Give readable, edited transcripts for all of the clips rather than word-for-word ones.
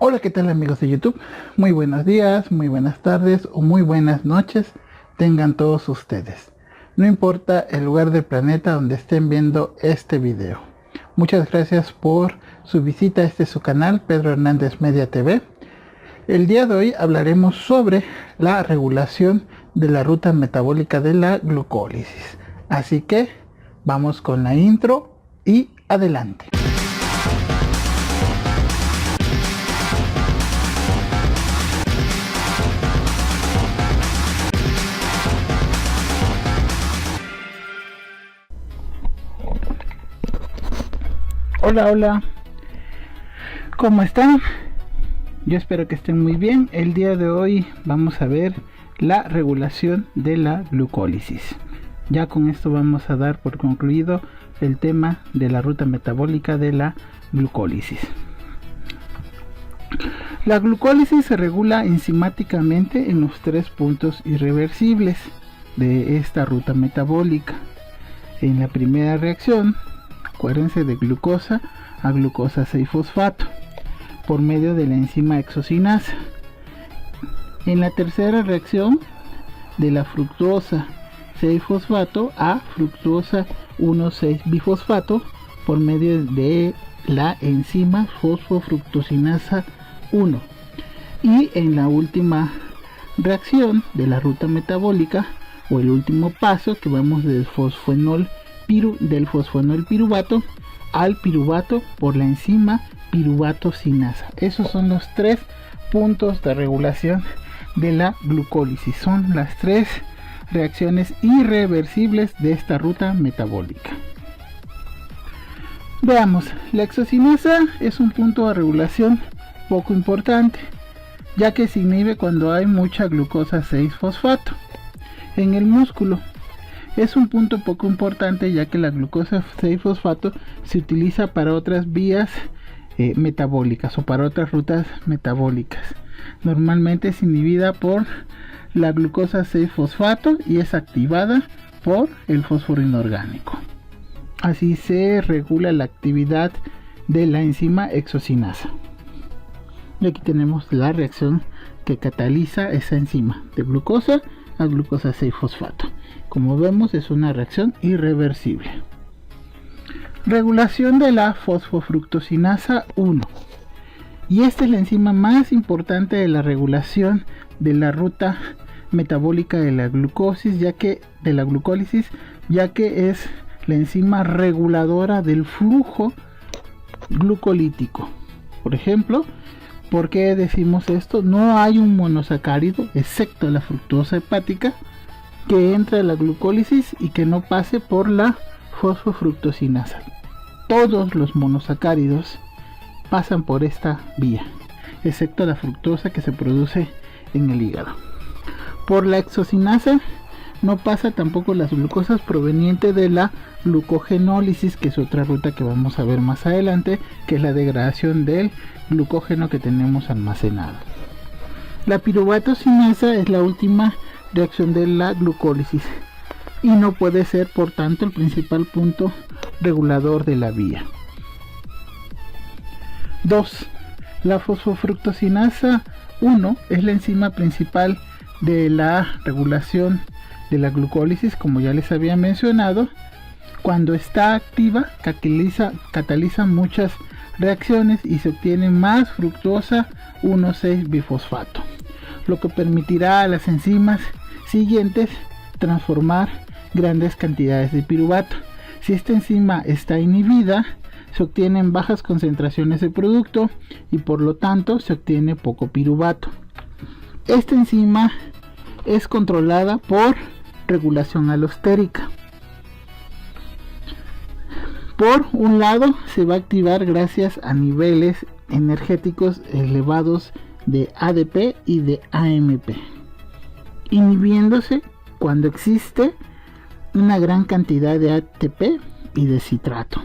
Hola, ¿qué tal amigos de YouTube? Muy buenos días, muy buenas tardes o muy buenas noches tengan todos ustedes. No importa el lugar del planeta donde estén viendo este video. Muchas gracias por su visita a su canal, Pedro Hernández Media TV. El día de hoy hablaremos sobre la regulación de la ruta metabólica de la glucólisis. Así que vamos con la intro y adelante. Hola, ¿cómo están? Yo espero que estén muy bien. El día de hoy vamos a ver la regulación de la glucólisis. Ya con esto vamos a dar por concluido el tema de la ruta metabólica de la glucólisis. La glucólisis se regula enzimáticamente en los 3 puntos irreversibles de esta ruta metabólica. En la primera reacción, acuérdense, de glucosa a glucosa 6-fosfato por medio de la enzima hexocinasa. En la tercera reacción, de la fructosa 6-fosfato a fructosa 1,6-bifosfato por medio de la enzima fosfofructosinasa 1. Y en la última reacción de la ruta metabólica, o el último paso, que vamos del fosfonol piruvato al piruvato por la enzima piruvato-sinasa. Esos son los 3 puntos de regulación de la glucólisis. Son las 3 reacciones irreversibles de esta ruta metabólica. Veamos, la hexocinasa es un punto de regulación poco importante, ya que se inhibe cuando hay mucha glucosa 6-fosfato en el músculo. Es un punto poco importante, ya que la glucosa 6-fosfato se utiliza para otras vías metabólicas o para otras rutas metabólicas. Normalmente es inhibida por la glucosa 6-fosfato y es activada por el fósforo inorgánico. Así se regula la actividad de la enzima hexocinasa. Y aquí tenemos la reacción que cataliza esa enzima de glucosa a glucosa 6-fosfato. Como vemos, es una reacción irreversible. Regulación de la fosfofructosinasa 1. Y esta es la enzima más importante de la regulación de la ruta metabólica de la glucólisis, ya que es la enzima reguladora del flujo glucolítico. Por ejemplo, ¿por qué decimos esto? No hay un monosacárido, excepto la fructosa hepática, que entre a la glucólisis y que no pase por la fosfofructosinasa. Todos los monosacáridos pasan por esta vía, excepto la fructosa que se produce en el hígado. Por la hexocinasa no pasa tampoco las glucosas provenientes de la glucogenólisis, que es otra ruta que vamos a ver más adelante, que es la degradación del glucógeno que tenemos almacenado. La piruvato-sinasa es la última reacción de la glucólisis y no puede ser, por tanto, el principal punto regulador de la vía. 2. La fosfofructosinasa 1 es la enzima principal de la regulación de la glucólisis, como ya les había mencionado. Cuando está activa, cataliza muchas reacciones y se obtiene más fructosa 1,6-bifosfato, lo que permitirá a las enzimas siguientes transformar grandes cantidades de piruvato. Si esta enzima está inhibida, se obtienen bajas concentraciones de producto y por lo tanto se obtiene poco piruvato. Esta enzima es controlada por regulación alostérica. Por un lado, se va a activar gracias a niveles energéticos elevados de ADP y de AMP, inhibiéndose cuando existe una gran cantidad de ATP y de citrato.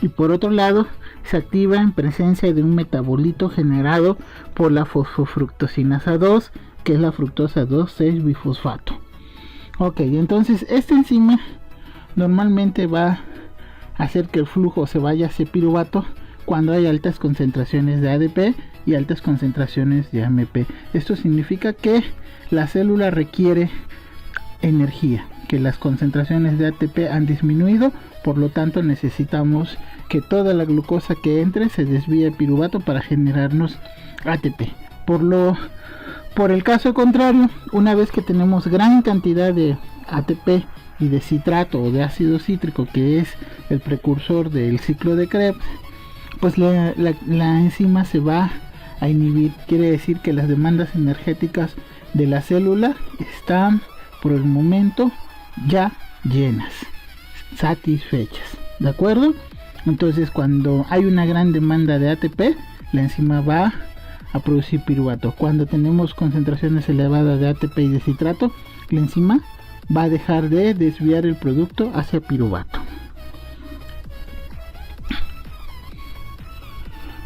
Y por otro lado, se activa en presencia de un metabolito generado por la fosfofructosinasa 2, que es la fructosa 2,6-bifosfato. Ok, entonces esta enzima normalmente va a hacer que el flujo se vaya hacia piruvato cuando hay altas concentraciones de ADP y altas concentraciones de AMP. Esto significa que la célula requiere energía, que las concentraciones de ATP han disminuido, por lo tanto necesitamos que toda la glucosa que entre se desvíe a piruvato para generarnos ATP. Por el caso contrario, una vez que tenemos gran cantidad de ATP y de citrato o de ácido cítrico, que es el precursor del ciclo de Krebs, pues la enzima se va a inhibir. Quiere decir que las demandas energéticas de la célula están por el momento ya llenas, satisfechas, ¿de acuerdo? Entonces cuando hay una gran demanda de ATP, la enzima va a producir piruvato. Cuando tenemos concentraciones elevadas de ATP y de citrato, la enzima va a dejar de desviar el producto hacia piruvato.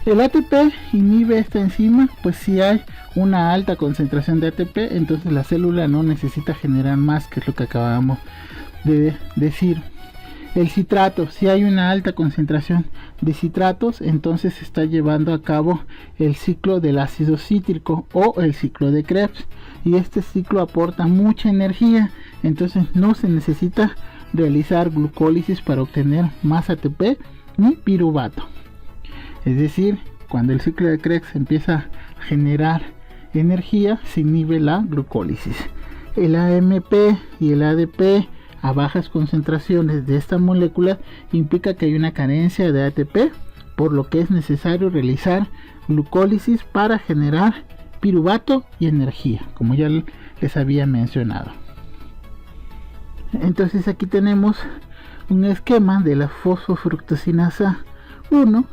El ATP inhibe esta enzima, pues si hay una alta concentración de ATP, entonces la célula no necesita generar más, que es lo que acabamos de decir. El citrato, si hay una alta concentración de citratos, entonces se está llevando a cabo el ciclo del ácido cítrico o el ciclo de Krebs, y este ciclo aporta mucha energía, entonces no se necesita realizar glucólisis para obtener más ATP ni piruvato. Es decir, cuando el ciclo de Krebs empieza a generar energía, se inhibe la glucólisis. El AMP y el ADP a bajas concentraciones de esta molécula implica que hay una carencia de ATP, por lo que es necesario realizar glucólisis para generar piruvato y energía, como ya les había mencionado. Entonces aquí tenemos un esquema de la fosfofructosinasa 1,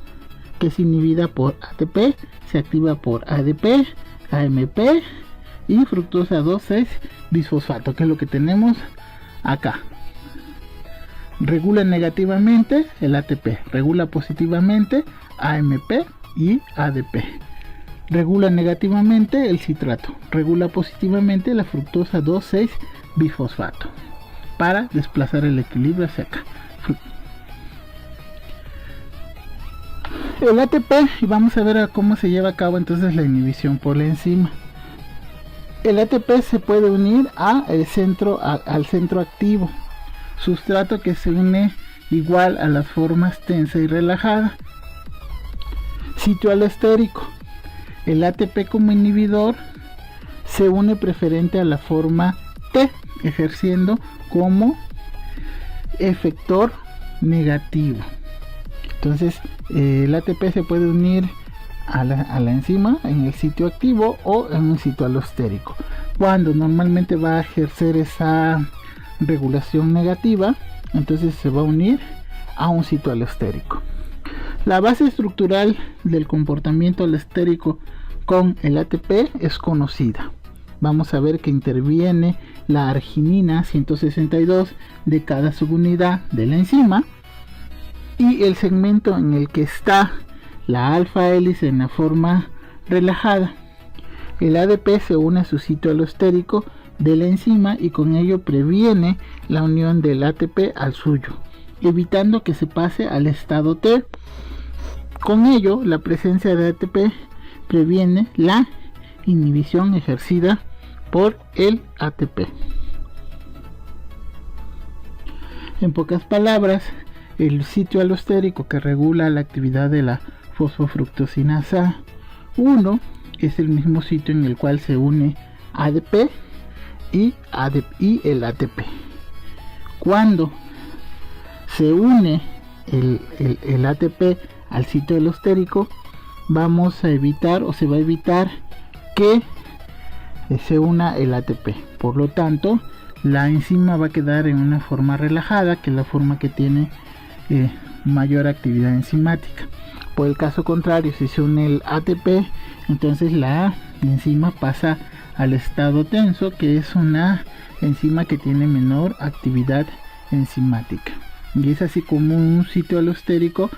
que es inhibida por ATP, se activa por ADP, AMP y fructosa 2,6 bisfosfato, que es lo que tenemos acá. Regula negativamente el ATP, regula positivamente AMP y ADP. Regula negativamente el citrato, regula positivamente la fructosa 2,6 bifosfato para desplazar el equilibrio hacia acá. El ATP, y vamos a ver cómo se lleva a cabo entonces la inhibición por la enzima. El ATP se puede unir al centro activo, sustrato que se une igual a las formas tensa y relajada. Sitio alostérico. El ATP como inhibidor se une preferente a la forma T, ejerciendo como efector negativo. Entonces el ATP se puede unir a la enzima en el sitio activo o en un sitio alostérico. Cuando normalmente va a ejercer esa regulación negativa, entonces se va a unir a un sitio alostérico. La base estructural del comportamiento alostérico con el ATP es conocida. Vamos a ver que interviene la arginina 162 de cada subunidad de la enzima, y el segmento en el que está la alfa hélice en la forma relajada. El ADP se une a su sitio alostérico de la enzima y con ello previene la unión del ATP al suyo, evitando que se pase al estado T. Con ello, la presencia de ATP previene la inhibición ejercida por el ATP. En pocas palabras, el sitio alostérico que regula la actividad de la fosfofructosinasa 1 es el mismo sitio en el cual se une ADP y el ATP. Cuando se une el ATP al sitio alostérico, vamos a evitar, o se va a evitar, que se una el ATP. Por lo tanto, la enzima va a quedar en una forma relajada, que es la forma que tiene mayor actividad enzimática. Por el caso contrario, si se une el ATP, entonces la enzima pasa al estado tenso, que es una enzima que tiene menor actividad enzimática. Y es así como un sitio alostérico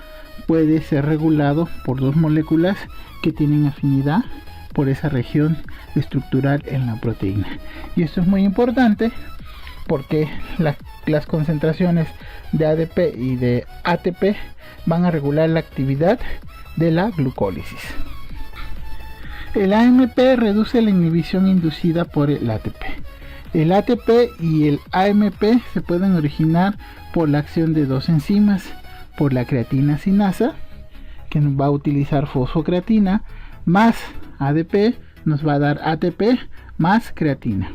puede ser regulado por dos moléculas que tienen afinidad por esa región estructural en la proteína. Y esto es muy importante porque las concentraciones de ADP y de ATP van a regular la actividad de la glucólisis. El AMP reduce la inhibición inducida por el ATP. El ATP y el AMP se pueden originar por la acción de dos enzimas, por la creatina sinasa, que nos va a utilizar fosfocreatina, más ADP nos va a dar ATP más creatina,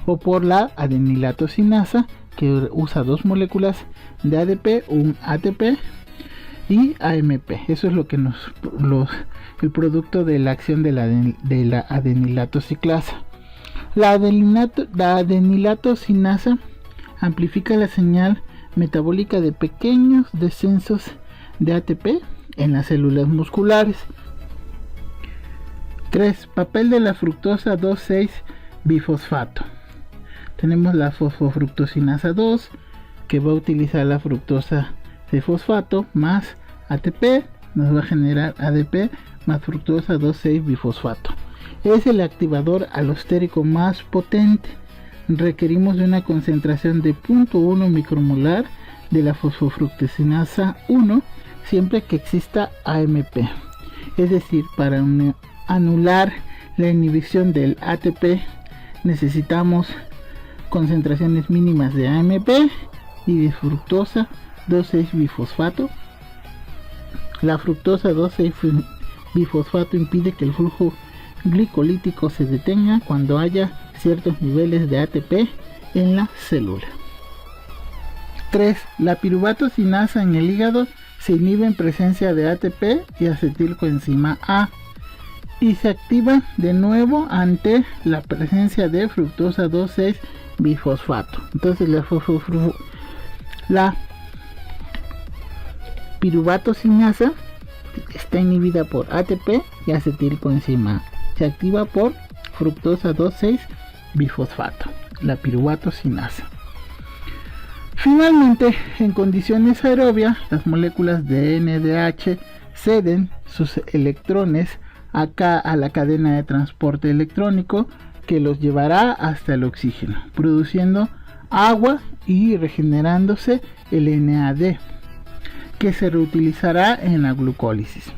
o por la adenilato sinasa, que usa dos moléculas de ADP, un ATP y AMP. Eso es lo que el producto de la acción de la adenilato ciclasa. La adenilato sinasa amplifica la señal metabólica de pequeños descensos de ATP en las células musculares. 3. Papel de la fructosa 2,6 bifosfato. Tenemos la fosfofructosinasa 2, que va a utilizar la fructosa de fosfato más ATP, nos va a generar ADP más fructosa 2,6 bifosfato. Es el activador alostérico más potente. Requerimos de una concentración de 0.1 micromolar de la fosfofructosinasa 1 siempre que exista AMP. Es decir, para anular la inhibición del ATP necesitamos concentraciones mínimas de AMP y de fructosa 2,6 bifosfato. La fructosa 2,6 bifosfato impide que el flujo glicolítico se detenga cuando haya ciertos niveles de ATP en la célula. 3. La piruvato sinasa en el hígado se inhibe en presencia de ATP y acetilcoenzima A y se activa de nuevo ante la presencia de fructosa 2,6 bifosfato. Entonces la piruvato sinasa está inhibida por ATP y acetilcoenzima A. Se activa por fructosa 2,6 bifosfato, la piruvato sinasa. Finalmente, en condiciones aerobias, las moléculas de NADH ceden sus electrones a la cadena de transporte electrónico que los llevará hasta el oxígeno, produciendo agua y regenerándose el NAD, que se reutilizará en la glucólisis.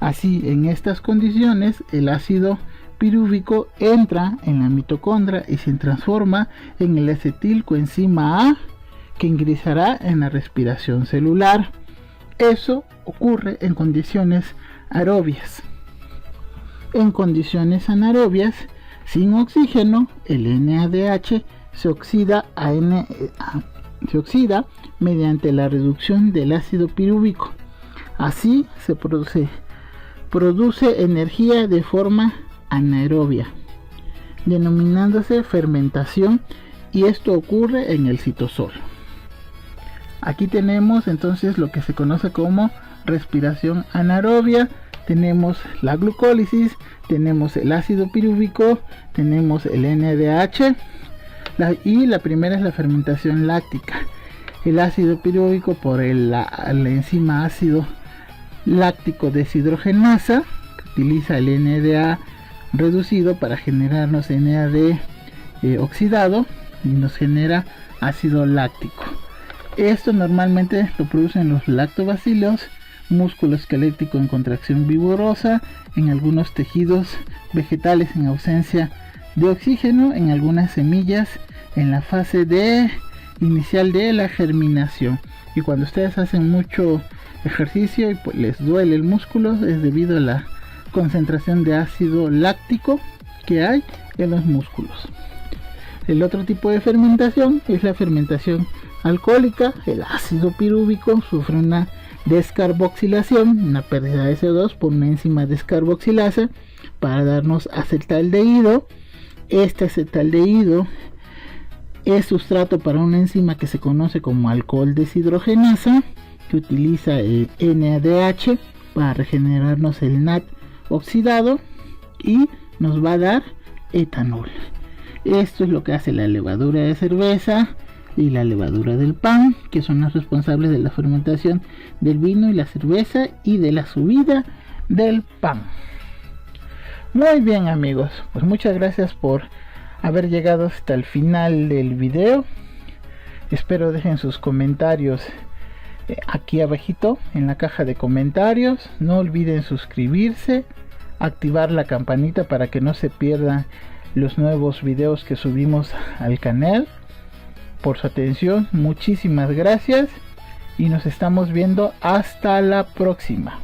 Así, en estas condiciones, el ácido pirúvico entra en la mitocondria y se transforma en el acetilcoenzima A, que ingresará en la respiración celular. Eso ocurre en condiciones aerobias. En condiciones anaerobias, sin oxígeno, el NADH se oxida mediante la reducción del ácido pirúvico. Así se produce energía de forma anaerobia, denominándose fermentación, y esto ocurre en el citosol. Aquí tenemos entonces lo que se conoce como respiración anaerobia. Tenemos la glucólisis, tenemos el ácido pirúvico, tenemos el NADH, y la primera es la fermentación láctica. El ácido pirúvico por la enzima ácido láctico deshidrogenasa, que utiliza el NADH reducido para generarnos NAD oxidado y nos genera ácido láctico. Esto normalmente lo producen los lactobacilos, músculo esquelético en contracción vigorosa, en algunos tejidos vegetales en ausencia de oxígeno, en algunas semillas en la fase inicial de la germinación. Y cuando ustedes hacen mucho ejercicio y pues les duele el músculo, es debido a la concentración de ácido láctico que hay en los músculos. El otro tipo de fermentación es la fermentación alcohólica. El ácido pirúvico sufre una descarboxilación, una pérdida de CO2 por una enzima descarboxilasa para darnos acetaldehído. Este acetaldehído es sustrato para una enzima que se conoce como alcohol deshidrogenasa, que utiliza el NADH para regenerarnos el NAD oxidado y nos va a dar etanol. Esto es lo que hace la levadura de cerveza y la levadura del pan, que son las responsables de la fermentación del vino y la cerveza y de la subida del pan. Muy bien, amigos, pues muchas gracias por haber llegado hasta el final del video. Espero dejen sus comentarios aquí abajito en la caja de comentarios. No olviden suscribirse, activar la campanita para que no se pierdan los nuevos videos que subimos al canal. Por su atención, muchísimas gracias y nos estamos viendo hasta la próxima.